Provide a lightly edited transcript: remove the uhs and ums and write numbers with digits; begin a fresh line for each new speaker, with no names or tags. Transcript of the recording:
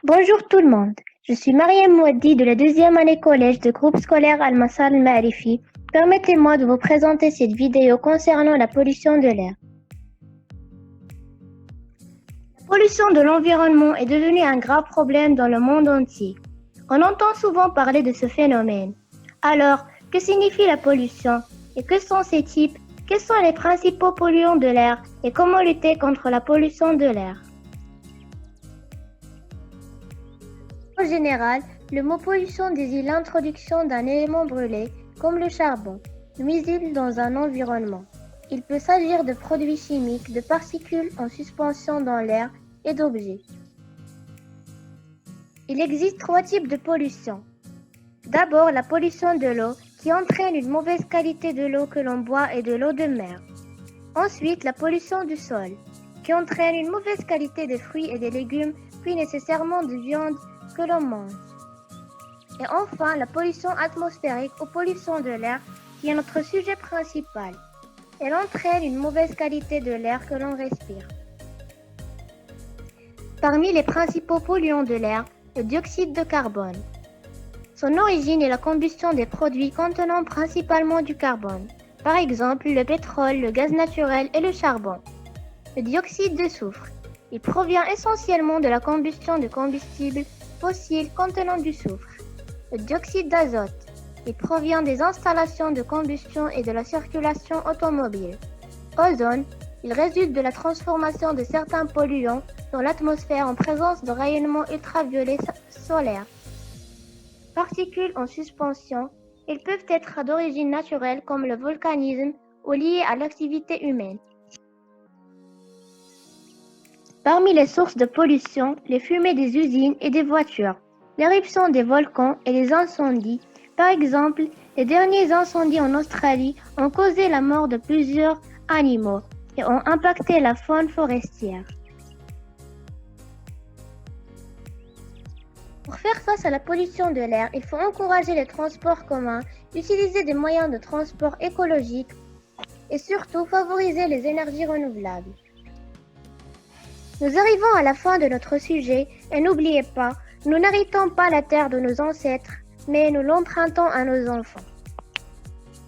Bonjour tout le monde, je suis Mariam Mouaddi de la deuxième année collège de groupe scolaire Al-Masal Al-Ma'arifi. Permettez-moi de vous présenter cette vidéo concernant la pollution de l'air. La pollution de l'environnement est devenue un grave problème dans le monde entier. On entend souvent parler de ce phénomène. Alors, que signifie la pollution et que sont ces types? Quels sont les principaux polluants de l'air et comment lutter contre la pollution de l'air? En général, le mot pollution désigne l'introduction d'un élément brûlé, comme le charbon, nuisible dans un environnement. Il peut s'agir de produits chimiques, de particules en suspension dans l'air et d'objets. Il existe trois types de pollution. D'abord, la pollution de l'eau, qui entraîne une mauvaise qualité de l'eau que l'on boit et de l'eau de mer. Ensuite, la pollution du sol, qui entraîne une mauvaise qualité des fruits et des légumes, puis nécessairement de viande que l'on mange. Et enfin, la pollution atmosphérique ou pollution de l'air, qui est notre sujet principal. Elle entraîne une mauvaise qualité de l'air que l'on respire. Parmi les principaux polluants de l'air, le dioxyde de carbone. Son origine est la combustion des produits contenant principalement du carbone, par exemple le pétrole, le gaz naturel et le charbon. Le dioxyde de soufre. Il provient essentiellement de la combustion de combustibles fossiles contenant du soufre. Le dioxyde d'azote. Il provient des installations de combustion et de la circulation automobile. Ozone. Il résulte de la transformation de certains polluants dans l'atmosphère en présence de rayonnements ultraviolets solaires. Particules en suspension. Ils peuvent être d'origine naturelle comme le volcanisme ou liés à l'activité humaine. Parmi les sources de pollution, les fumées des usines et des voitures, l'éruption des volcans et les incendies. Par exemple, les derniers incendies en Australie ont causé la mort de plusieurs animaux et ont impacté la faune forestière. Pour faire face à la pollution de l'air, il faut encourager les transports communs, utiliser des moyens de transport écologiques et surtout favoriser les énergies renouvelables. Nous arrivons à la fin de notre sujet et n'oubliez pas, nous n'héritons pas la terre de nos ancêtres, mais nous l'empruntons à nos enfants.